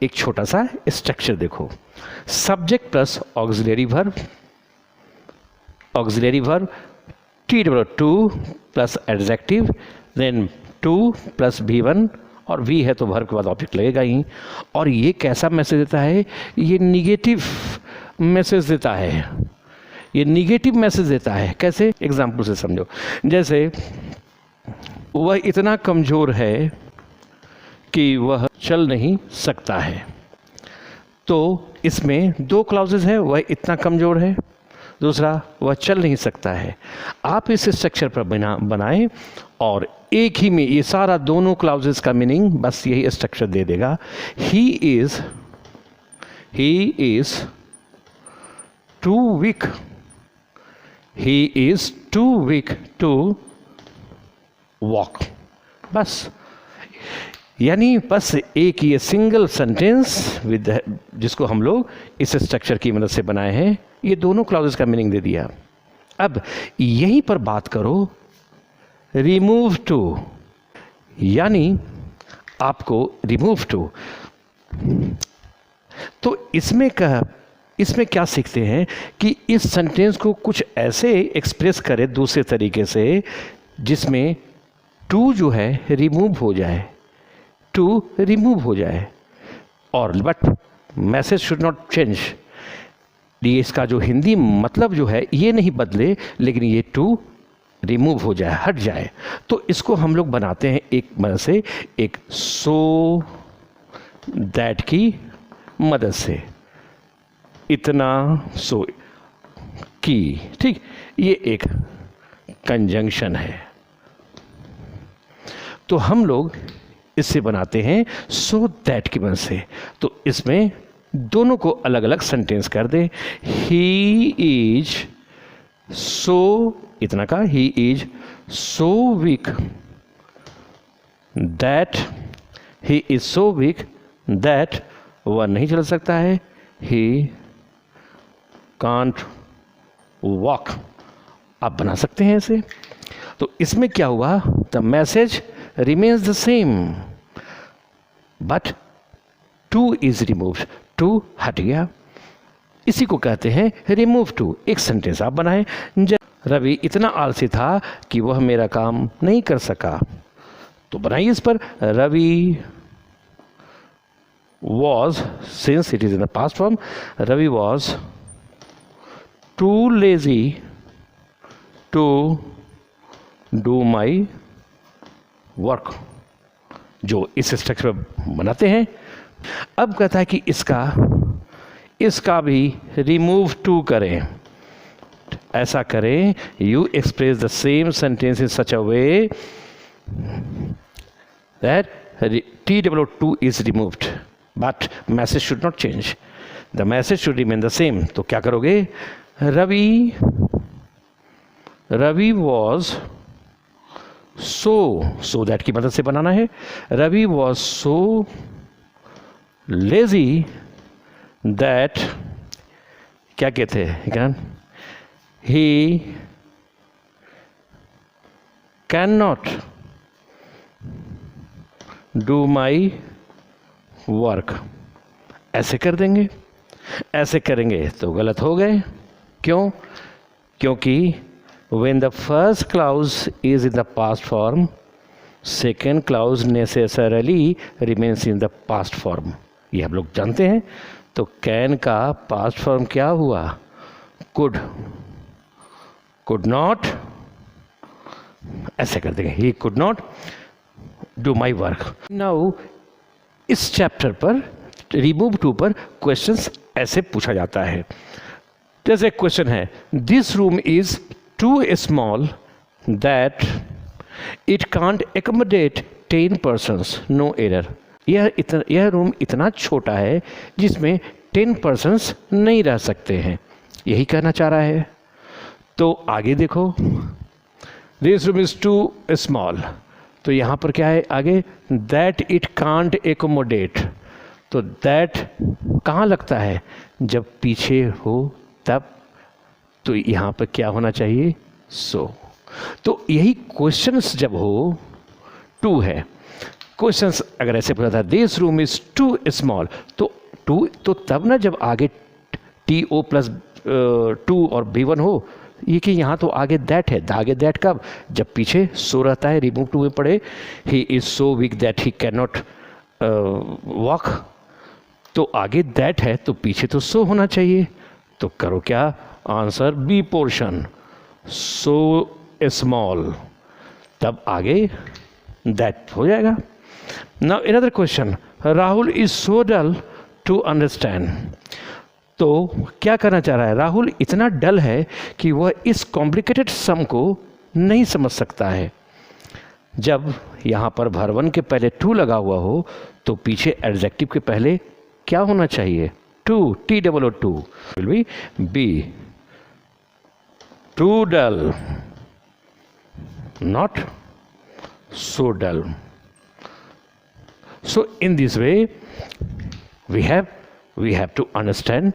एक छोटा सा स्ट्रक्चर देखो, subject plus auxiliary verb T2 plus adjective, then 2 plus V1 और V है तो वर्ब के बाद ऑब्जेक्ट लगेगा ही। और ये कैसा मैसेज देता है? ये निगेटिव मैसेज देता है, ये निगेटिव मैसेज देता है। कैसे? एग्जाम्पल से समझो। जैसे वह इतना कमज़ोर है कि वह चल नहीं सकता है, तो इसमें दो क्लॉजेज है, वह इतना कमज़ोर है, दूसरा वह चल नहीं सकता है। आप इस स्ट्रक्चर पर बनाएं और एक ही में ये सारा दोनों क्लॉजेज का मीनिंग बस यही स्ट्रक्चर दे देगा। He is too weak to walk. बस, यानी बस एक ये सिंगल सेंटेंस विद जिसको हम लोग इस स्ट्रक्चर की मदद से बनाए हैं, ये दोनों क्लॉजेस का मीनिंग दे दिया। अब यहीं पर बात करो रिमूव टू, यानी आपको रिमूव टू, तो इसमें क्या सीखते हैं कि इस सेंटेंस को कुछ ऐसे एक्सप्रेस करें दूसरे तरीके से जिसमें टू जो है रिमूव हो जाए, और but message should not change. ये इसका जो हिंदी मतलब जो है ये नहीं बदले, लेकिन ये टू रिमूव हो जाए, हट जाए। तो इसको हम लोग बनाते हैं एक मदद से, एक सो दैट की मदद से, इतना सो की, ठीक, ये एक कंजंक्शन है। तो हम लोग इससे बनाते हैं सो दैट की मदद से। तो इसमें दोनों को अलग अलग सेंटेंस कर दें। ही इज सो, इतना का, he is so weak that वह नहीं चल सकता है। ही कांट वॉक, आप बना सकते हैं ऐसे। तो इसमें क्या हुआ? The message remains the same, but too is removed, too हट गया। इसी को कहते हैं remove to। एक सेंटेंस आप बनाएं, रवि इतना आलसी था कि वह मेरा काम नहीं कर सका, तो बनाइए इस पर Ravi was, since it is in the past form, Ravi was too lazy to do my work, जो इस स्ट्रक्चर बनाते हैं। अब कहता है कि इसका भी रिमूव टू करें। ऐसा करें, you express the same sentence in such a way that T2 is removed but message should not change, the message should remain the same. तो क्या करोगे? रवि वॉज सो दैट की मदद से बनाना है। Ravi was so lazy that, क्या कहते हैं, he can not do my work. ऐसे कर देंगे, ऐसे करेंगे तो गलत हो गए। क्यों? क्योंकि when the first clause is in the past form, second clause necessarily remains in the past form, ये हम लोग जानते हैं। तो कैन का पास्ट फॉर्म क्या हुआ? कुड नॉट, ऐसे कर देंगे, he could not do my work. Now इस चैप्टर पर रिमूव टू पर क्वेश्चंस ऐसे पूछा जाता है। जैसे क्वेश्चन है, this room is too small that it can't accommodate 10 persons, no error। यह रूम इतना छोटा है जिसमें 10 persons नहीं रह सकते हैं, यही कहना चाह रहा है। तो आगे देखो, this room is too small, तो यहाँ पर क्या है आगे? that it can't accommodate, तो that कहाँ लगता है? जब पीछे हो तब, तो यहाँ पर क्या होना चाहिए? सो। तो यही क्वेश्चंस जब हो, टू है, क्वेश्चंस अगर ऐसे पूछा था this room is too small, तो टू तो तब ना जब आगे टी ओ प्लस टू और B1 हो, ये कि यहाँ तो आगे दैट है, आगे दैट कब, जब पीछे सो रहता है, रिमूव टू में पढ़े he is so weak that he can not walk, तो आगे दैट है तो पीछे तो सो होना चाहिए, तो करो क्या, answer B portion, so small, तब आगे दैट हो जाएगा। Now another question, Rahul is so dull to understand, तो क्या करना चाह रहा है, राहुल इतना डल है कि वह इस कॉम्प्लिकेटेड सम को नहीं समझ सकता है। जब यहाँ पर भरवन के पहले टू लगा हुआ हो तो पीछे एडजेक्टिव के पहले क्या होना चाहिए, too, TOO, will be too dull, not so dull. So in this way we have to understand